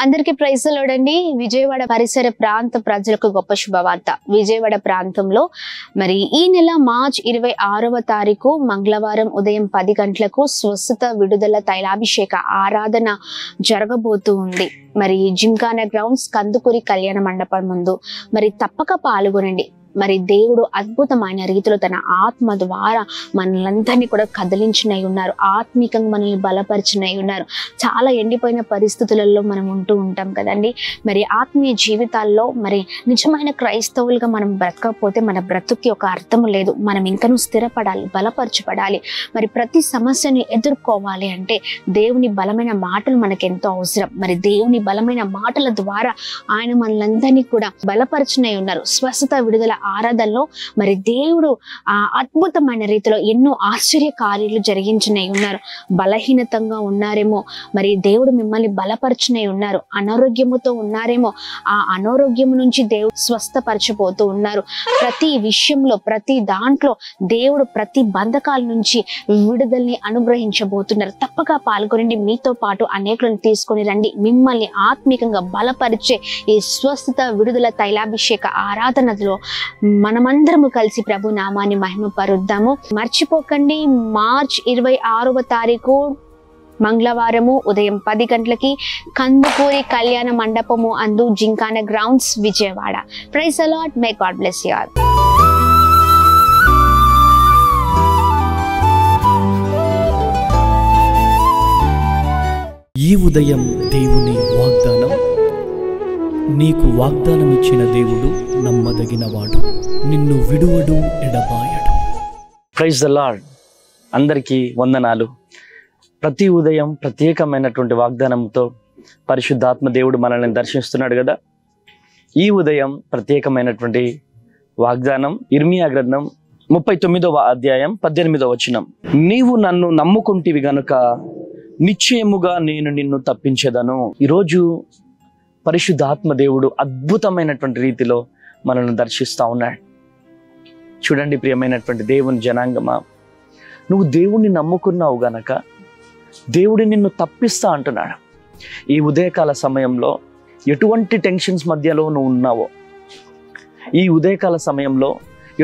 అందరికీ praise the lord అండి. విజయవాడ పరిసర ప్రాంత ప్రజలకు గొప్ప శుభవార్త. విజయవాడ ప్రాంతంలో మరి ఈ నెల మార్చ్ 26వ తారీఖు మంగళవారం ఉదయం 10 గంటలకు స్వస్థత విడుదల తైలాభిషేక ఆరాధన జరగబోతూ ఉంది. మరి జింకానా గ్రౌండ్స్ కందుకూరి కళ్యాణ మండపం ముందు మరి తప్పక పాల్గొనండి. మరి దేవుడు అద్భుతమైన రీతిలో తన ఆత్మ ద్వారా మనలందరినీ కూడా కదిలించినై ఉన్నారు. ఆత్మీకంగా మనల్ని బలపరిచినై ఉన్నారు. చాలా ఎండిపోయిన పరిస్థితులలో మనం ఉంటూ ఉంటాం కదండి. మరి ఆత్మీయ జీవితాల్లో మరి నిజమైన క్రైస్తవులుగా మనం బ్రతకపోతే మన బ్రతుక్కి ఒక అర్థం లేదు. మనం ఇంకనూ స్థిరపడాలి, బలపరచబడాలి. మరి ప్రతి సమస్యని ఎదుర్కోవాలి అంటే దేవుని బలమైన మాటలు మనకు ఎంతో అవసరం. మరి దేవుని బలమైన మాటల ద్వారా ఆయన మనలందరినీ కూడా బలపరిచినై ఉన్నారు. స్వస్థత విడుదల ఆరాధనలో మరి దేవుడు అద్భుతమైన రీతిలో ఎన్నో ఆశ్చర్య కార్యాలు జరిగించినై ఉన్నారు. బలహీనతంగా ఉన్నారేమో, మరి దేవుడు మిమ్మల్ని బలపరిచినై ఉన్నారు. అనారోగ్యముతో ఉన్నారేమో, ఆ అనారోగ్యం నుంచి దేవుడు స్వస్థపరచబోతూ ఉన్నారు. ప్రతి విషయంలో, ప్రతి దాంట్లో దేవుడు ప్రతి బంధకాల నుంచి విడుదలని అనుగ్రహించబోతున్నారు. తప్పక పాల్గొనండి. మీతో పాటు అనేకులను తీసుకొని రండి. మిమ్మల్ని ఆత్మీకంగా బలపరిచే ఈ స్వస్థత విడుదల తైలాభిషేక ఆరాధనలో మనమందరము కలిసి ప్రభు నామాన్ని మహిమపరుద్దాము. మర్చిపోకండి, మార్చ్ 26వ తారీఖు మంగళవారము ఉదయం 10 గంటలకి కందుకూరి కళ్యాణ మండపము అందు Gymkhana Grounds Vijayawada. Praise the Lord. May God bless you all. ఈ ఉదయం దేవుని వాగ్దానం. నీకు వాగ్దానం ఇచ్చిన దేవుడు నమ్మదగినవాడు, నిన్ను విడువడు, ఎడబాయడు. Praise the lord. అందరికీ వందనాలు. ప్రతి ఉదయం ప్రత్యేకమైనటువంటి వాగ్దానంతో పరిశుద్ధాత్మ దేవుడు మనల్ని దర్శిస్తున్నాడు కదా. ఈ ఉదయం ప్రత్యేకమైనటువంటి వాగ్దానం ఇర్మియా గ్రంథం 39వ అధ్యాయం 18వ వచనం. నీవు నన్ను నమ్ముకుంటివి గనుక నిశ్చయముగా నేను నిన్ను తప్పించేదను. ఈరోజు పరిశుద్ధాత్మ దేవుడు అద్భుతమైనటువంటి రీతిలో మనల్ని దర్శిస్తూ ఉన్నాడు. చూడండి ప్రియమైనటువంటి దేవుని జనాంగమా, నువ్వు దేవుణ్ణి నమ్ముకున్నావు గనక దేవుడు నిన్ను తప్పిస్తా అంటున్నాడు. ఈ ఉదయకాల సమయంలో ఎటువంటి టెన్షన్స్ మధ్యలో నువ్వు ఉన్నావో, ఈ ఉదయకాల సమయంలో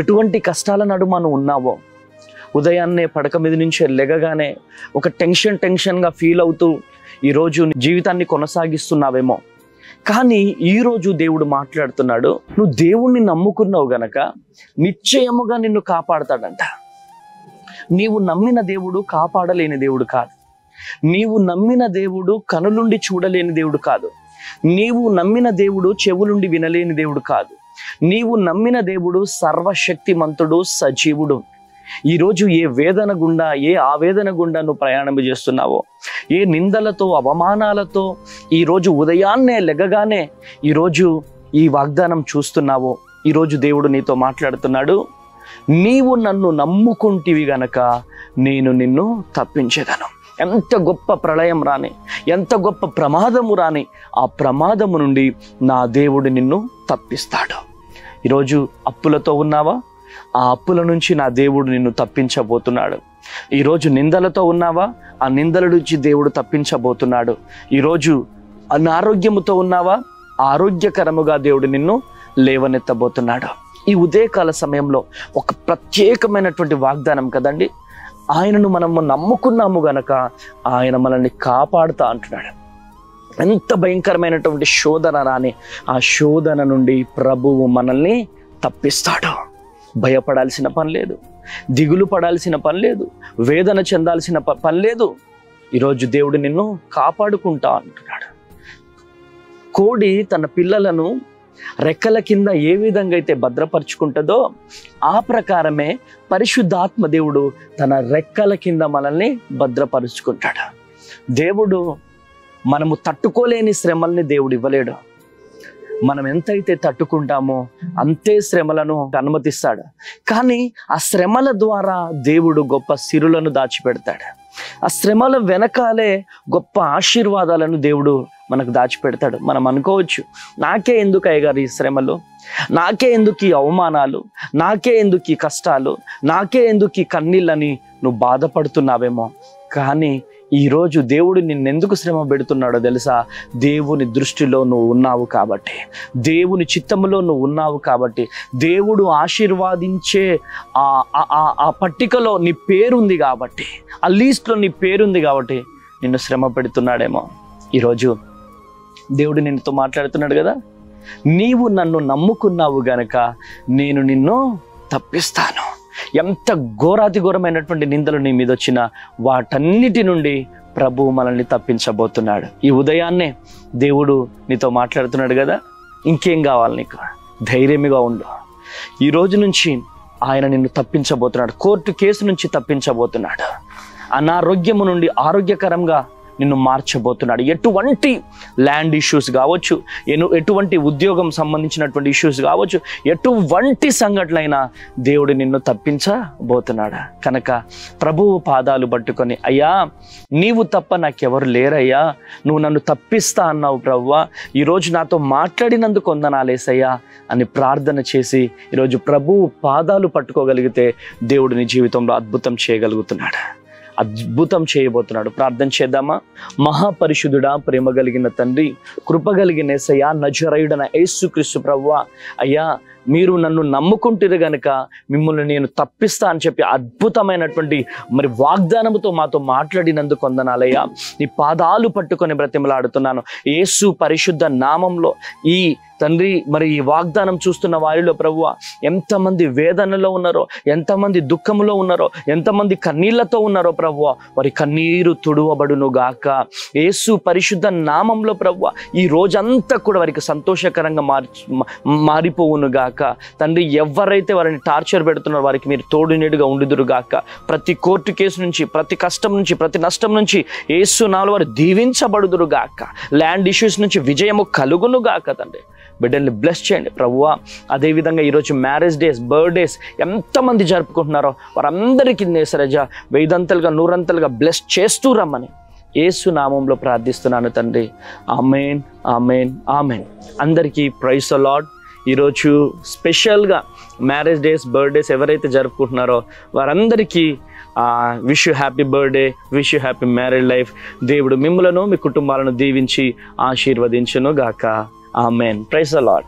ఎటువంటి కష్టాల నడుమ నువ్వు ఉన్నావో, ఉదయాన్నే పడక మీద నుంచి లెగగానే ఒక టెన్షన్గా ఫీల్ అవుతూ ఈరోజు జీవితాన్ని కొనసాగిస్తున్నావేమో. కానీ ఈరోజు దేవుడు మాట్లాడుతున్నాడు, నువ్వు దేవుణ్ణి నమ్ముకున్నావు గనక నిశ్చయముగా నిన్ను కాపాడతాడంట. నీవు నమ్మిన దేవుడు కాపాడలేని దేవుడు కాదు. నీవు నమ్మిన దేవుడు కనులుండి చూడలేని దేవుడు కాదు. నీవు నమ్మిన దేవుడు చెవులుండి వినలేని దేవుడు కాదు. నీవు నమ్మిన దేవుడు సర్వశక్తిమంతుడు, సజీవుడు. ఈరోజు ఏ వేదన గుండా, ఏ ఆవేదన గుండా నువ్వు ప్రయాణం చేస్తున్నావో, ఏ నిందలతో, అవమానాలతో ఈరోజు ఉదయాన్నే లెగగానే ఈరోజు ఈ వాగ్దానం చూస్తున్నావో, ఈరోజు దేవుడు నీతో మాట్లాడుతున్నాడు. నీవు నన్ను నమ్ముకుంటివి గనక నేను నిన్ను తప్పించేదను. ఎంత గొప్ప ప్రళయం రాని, ఎంత గొప్ప ప్రమాదము రాని, ఆ ప్రమాదము నుండి నా దేవుడు నిన్ను తప్పిస్తాడు. ఈరోజు అప్పులతో ఉన్నావా? ఆ అప్పుల నుంచి నా దేవుడు నిన్ను తప్పించబోతున్నాడు. ఈరోజు నిందలతో ఉన్నావా? ఆ నిందల నుంచి దేవుడు తప్పించబోతున్నాడు. ఈరోజు అనారోగ్యముతో ఉన్నావా? ఆరోగ్యకరముగా దేవుడు నిన్ను లేవనెత్తబోతున్నాడు. ఈ ఉదయకాల సమయంలో ఒక ప్రత్యేకమైనటువంటి వాగ్దానం కదండి. ఆయనను మనము నమ్ముకున్నాము గనక ఆయన మనల్ని కాపాడుతా అంటున్నాడు. ఎంత భయంకరమైనటువంటి శోధన రాని, ఆ శోధన నుండి ప్రభువు మనల్ని తప్పిస్తాడు. భయపడాల్సిన పని లేదు, దిగులు పడాల్సిన పని లేదు, వేదన చెందాల్సిన పని లేదు. ఈరోజు దేవుడు నిన్ను కాపాడుకుంటా అంటున్నాడు. కోడి తన పిల్లలను రెక్కల కింద ఏ విధంగా అయితే భద్రపరుచుకుంటుందో ఆ ప్రకారమే పరిశుద్ధాత్మ దేవుడు తన రెక్కల కింద మనల్ని భద్రపరుచుకుంటాడు. దేవుడు మనము తట్టుకోలేని శ్రమల్ని దేవుడు ఇవ్వలేడు. మనం ఎంతైతే తట్టుకుంటామో అంతే శ్రమలను అనుమతిస్తాడు. కానీ ఆ శ్రమల ద్వారా దేవుడు గొప్ప సిరులను దాచిపెడతాడు. ఆ శ్రమల వెనకాలే గొప్ప ఆశీర్వాదాలను దేవుడు మనకు దాచిపెడతాడు. మనం అనుకోవచ్చు, నాకే ఎందుకు అయ్యగారు ఈ శ్రమలు, నాకే ఎందుకు ఈ అవమానాలు, నాకే ఎందుకు ఈ కష్టాలు, నాకే ఎందుకు ఈ కన్నీళ్ళని నువ్వు బాధపడుతున్నావేమో. కానీ ఈరోజు దేవుడు నిన్నెందుకు శ్రమ పెడుతున్నాడో తెలుసా? దేవుని దృష్టిలో నువ్వు ఉన్నావు కాబట్టి, దేవుని చిత్తములో నువ్వు ఉన్నావు కాబట్టి, దేవుడు ఆశీర్వాదించే ఆ పట్టికలో నీ పేరుంది కాబట్టి, ఆ లీస్ట్లో నీ పేరుంది కాబట్టి నిన్ను శ్రమ పెడుతున్నాడేమో. ఈరోజు దేవుడు నిన్నతో మాట్లాడుతున్నాడు కదా, నీవు నన్ను నమ్ముకున్నావు గనక నేను నిన్ను తప్పిస్తాను. ఎంత ఘోరాతి ఘోరమైనటువంటి నిందలు నీ మీద వచ్చినా వాటన్నిటి నుండి ప్రభువు మనల్ని తప్పించబోతున్నాడు. ఈ ఉదయాన్నే దేవుడు నీతో మాట్లాడుతున్నాడు కదా, ఇంకేం కావాలి నీకు? ధైర్యంగా ఉండు. ఈ రోజు నుంచి ఆయన నిన్ను తప్పించబోతున్నాడు. కోర్టు కేసు నుంచి తప్పించబోతున్నాడు. అనారోగ్యము నుండి ఆరోగ్యకరంగా నిన్ను మార్చబోతున్నాడు. ఎటువంటి ల్యాండ్ ఇష్యూస్ కావచ్చు, ఎటువంటి ఉద్యోగం సంబంధించినటువంటి ఇష్యూస్ కావచ్చు, ఎటువంటి సంఘటనలైనా దేవుడు నిన్ను తప్పించబోతున్నాడు. కనుక ప్రభువు పాదాలు పట్టుకొని, అయ్యా నీవు తప్ప నాకెవరు లేరయ్యా, నువ్వు నన్ను తప్పిస్తా అన్నావు ప్రభువా, ఈరోజు నాతో మాట్లాడినందుకు వందనాలేసయ్యా అని ప్రార్థన చేసి ఈరోజు ప్రభువు పాదాలు పట్టుకోగలిగితే దేవుడు నీ జీవితంలో అద్భుతం చేయగలుగుతున్నాడు, అద్భుతం చేయబోతున్నాడు. ప్రార్థన చేద్దామా? మహాపరిశుద్ధుడా, ప్రేమ కలిగిన తండ్రి, కృప కలిగిన యేసయ్యా, నజరేయుడైన యేసుక్రీస్తు ప్రభువా, అయ్యా మీరు నన్ను నమ్ముకుంటారు గనుక మిమ్మల్ని నేను తప్పిస్తా అని చెప్పి అద్భుతమైనటువంటి మరి వాగ్దానముతో మాతో మాట్లాడినందుకు వందనాలయ్యా. నీ పాదాలు పట్టుకొని బ్రతిమలాడుతున్నాను యేసు పరిశుద్ధ నామంలో. ఈ తండ్రి మరి ఈ వాగ్దానం చూస్తున్న వారిలో ప్రభువా ఎంతమంది వేదనలో ఉన్నారో, ఎంతమంది దుఃఖంలో ఉన్నారో, ఎంతమంది కన్నీళ్లతో ఉన్నారో ప్రభువా, వారి కన్నీరు తుడవబడును గాక యేసు పరిశుద్ధ నామంలో ప్రభువా. ఈ రోజంతా కూడా వారికి సంతోషకరంగా మారిపోవును గాక తండ్రి. ఎవరైతే వారిని టార్చర్ పెడుతున్నారో వారికి మీరు తోడునేడుగా ఉండుదురు గాక. ప్రతి కోర్టు కేసు నుంచి, ప్రతి కష్టం నుంచి, ప్రతి నష్టం నుంచి యేసు నామములో వారు దీవించబడుదురు గాక. ల్యాండ్ ఇష్యూస్ నుంచి విజయము కలుగును గాక తండ్రి. బిడ్డల్ని బ్లెస్ చేయండి ప్రభువా. అదేవిధంగా ఈరోజు మ్యారేజ్ డేస్, బర్త్డేస్ ఎంతమంది జరుపుకుంటున్నారో వారందరికీ నేసరజ వెయ్యిదంతలుగా నూరంతలుగా బ్లెస్ చేస్తూ రమ్మని యేసు నామంలో ప్రార్థిస్తున్నాను తండ్రి. ఆమేన్, ఆమేన్, ఆమేన్. అందరికీ ప్రైజ్ ది లార్డ్. ఈరోజు స్పెషల్గా మ్యారేజ్ డేస్, బర్త్డేస్ ఎవరైతే జరుపుకుంటున్నారో వారందరికీ wish you happy birthday, wish you happy marriage life. దేవుడు మిమ్మలను, మీ కుటుంబాలను దీవించి ఆశీర్వదించును గాక. ఆమేన్. Praise the lord.